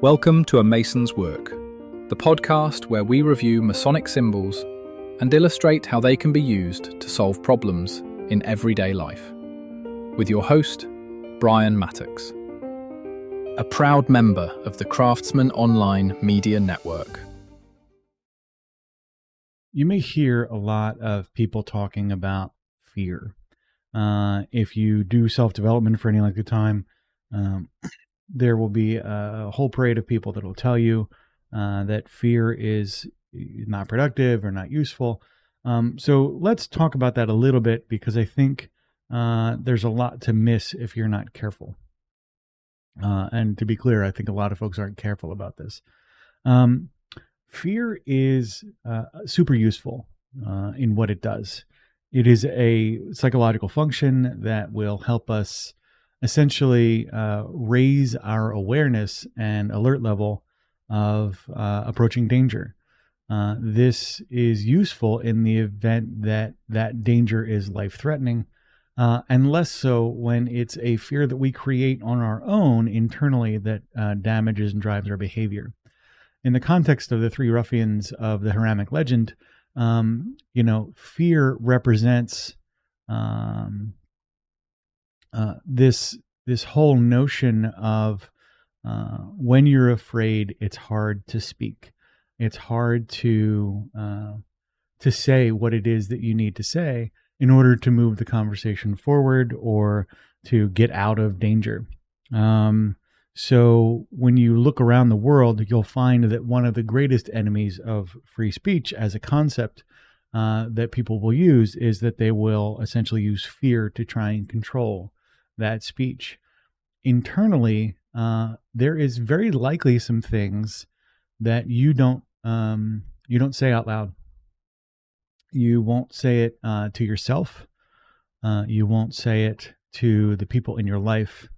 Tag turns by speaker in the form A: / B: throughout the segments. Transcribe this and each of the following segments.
A: Welcome to A Mason's Work, the podcast where we review Masonic symbols and illustrate how they can be used to solve problems in everyday life. With your host, Brian Mattox, a proud member of the Craftsman Online Media Network.
B: You may hear a lot of people talking about fear. If you do self-development for any length of time, there will be a whole parade of people that will tell you that fear is not productive or not useful. So let's talk about that a little bit, because I think there's a lot to miss if you're not careful. And to be clear, I think a lot of folks aren't careful about this. Fear is super useful in what it does. It is a psychological function that will help us essentially raise our awareness and alert level of approaching danger. This is useful in the event that that danger is life-threatening, and less so when it's a fear that we create on our own internally that damages and drives our behavior. In the context of the three ruffians of the Heramic legend, fear represents this whole notion of when you're afraid, it's hard to speak. It's hard to say what it is that you need to say in order to move the conversation forward or to get out of danger. So when you look around the world, you'll find that one of the greatest enemies of free speech as a concept that people will use is that they will essentially use fear to try and control that speech. Internally, there is very likely some things that you don't say out loud. You won't say it to yourself. You won't say it to the people in your life.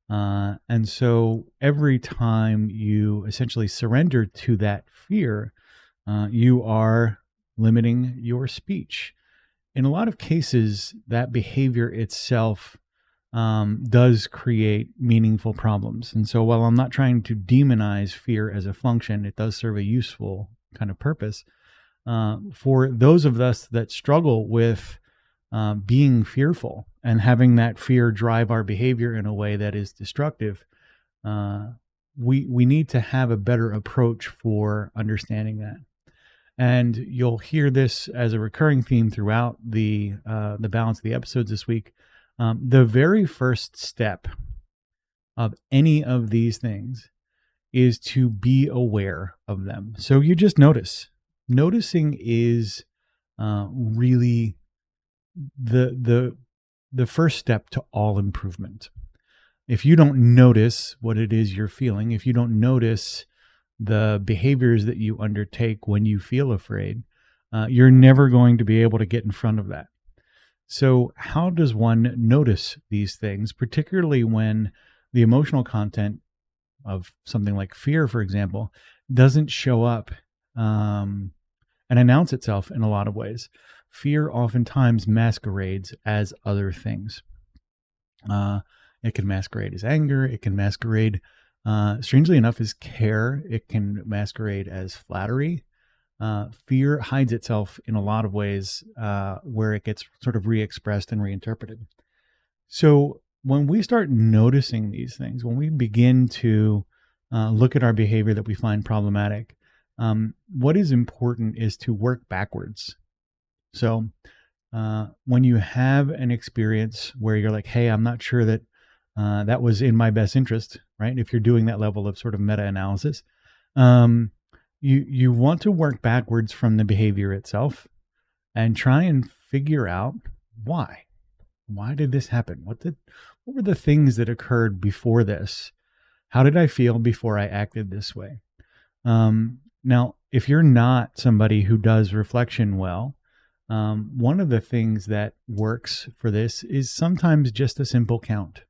B: And so every time you essentially surrender to that fear, you are limiting your speech. In a lot of cases, that behavior itself does create meaningful problems. And so while I'm not trying to demonize fear as a function, it does serve a useful kind of purpose. For those of us that struggle with being fearful and having that fear drive our behavior in a way that is destructive, we need to have a better approach for understanding that. And you'll hear this as a recurring theme throughout the balance of the episodes this week. The very first step of any of these things is to be aware of them. So you just notice. Noticing is really the first step to all improvement. If you don't notice what it is you're feeling, if you don't notice the behaviors that you undertake when you feel afraid, you're never going to be able to get in front of that. So how does one notice these things, particularly when the emotional content of something like fear, for example, doesn't show up and announce itself in a lot of ways? Fear oftentimes masquerades as other things. It can masquerade as anger. It can masquerade, strangely enough, as care. It can masquerade as flattery. Fear hides itself in a lot of ways where it gets sort of re-expressed and reinterpreted. So when we start noticing these things, when we begin to look at our behavior that we find problematic, what is important is to work backwards. So when you have an experience where you're like, hey, I'm not sure that that was in my best interest, right? If you're doing that level of sort of meta-analysis, you want to work backwards from the behavior itself and try and figure out why. Why did this happen? What were the things that occurred before this? How did I feel before I acted this way? Now, if you're not somebody who does reflection well, one of the things that works for this is sometimes just a simple count.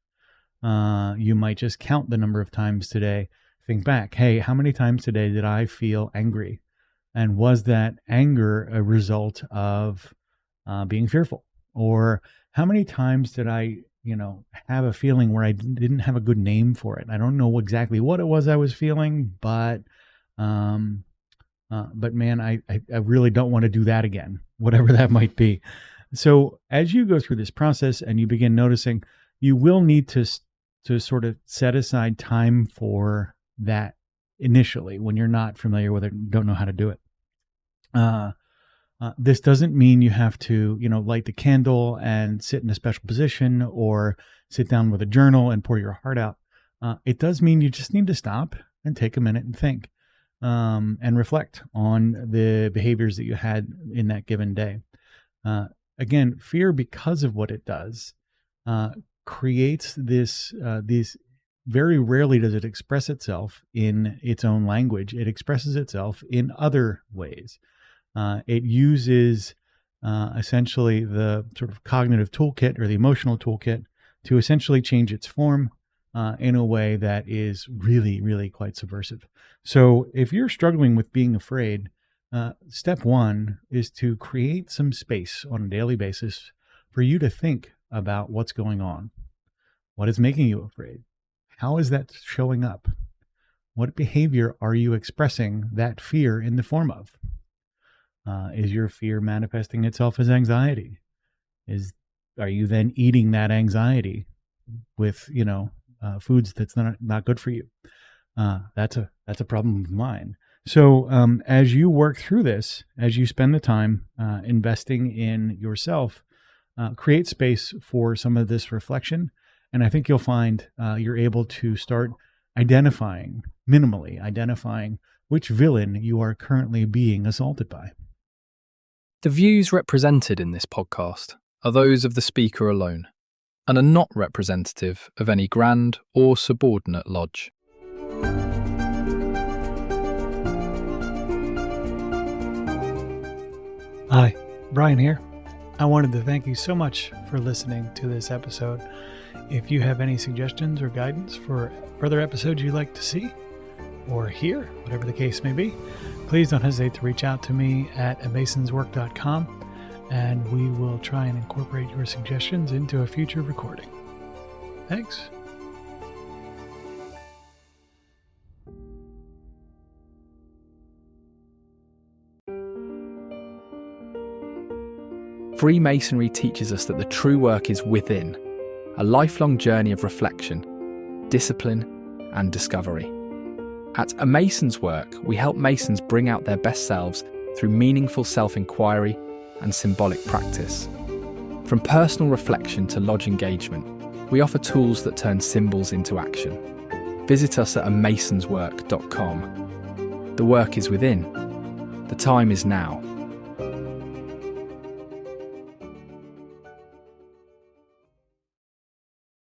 B: You might just count the number of times today. Think back, hey, how many times today did I feel angry? And was that anger a result of being fearful? Or how many times did I have a feeling where I didn't have a good name for it. I don't know exactly what it was I was feeling, but man, I really don't want to do that again, whatever that might be. So as you go through this process and you begin noticing, you will need to sort of set aside time for that initially when you're not familiar with it and don't know how to do it. This doesn't mean you have to, light the candle and sit in a special position or sit down with a journal and pour your heart out. It does mean you just need to stop and take a minute and think and reflect on the behaviors that you had in that given day. Again, fear, because of what it does, creates this, very rarely does it express itself in its own language. It expresses itself in other ways. It uses essentially the sort of cognitive toolkit or the emotional toolkit to essentially change its form in a way that is really, really quite subversive. So if you're struggling with being afraid, step one is to create some space on a daily basis for you to think about what's going on. What is making you afraid? How is that showing up? What behavior are you expressing that fear in the form of? Is your fear manifesting itself as anxiety? Are you then eating that anxiety with, foods that's not good for you? That's a problem of mine. So as you work through this, as you spend the time investing in yourself, create space for some of this reflection. And I think you'll find you're able to start minimally identifying which villain you are currently being assaulted by.
A: The views represented in this podcast are those of the speaker alone and are not representative of any grand or subordinate lodge.
C: Hi, Brian here. I wanted to thank you so much for listening to this episode. If you have any suggestions or guidance for further episodes you'd like to see or hear, whatever the case may be, please don't hesitate to reach out to me at amasonswork.com, and we will try and incorporate your suggestions into a future recording. Thanks.
A: Freemasonry teaches us that the true work is within, a lifelong journey of reflection, discipline, and discovery. At A Mason's Work, we help Masons bring out their best selves through meaningful self-inquiry and symbolic practice. From personal reflection to lodge engagement, we offer tools that turn symbols into action. Visit us at amasonswork.com. The work is within. The time is now.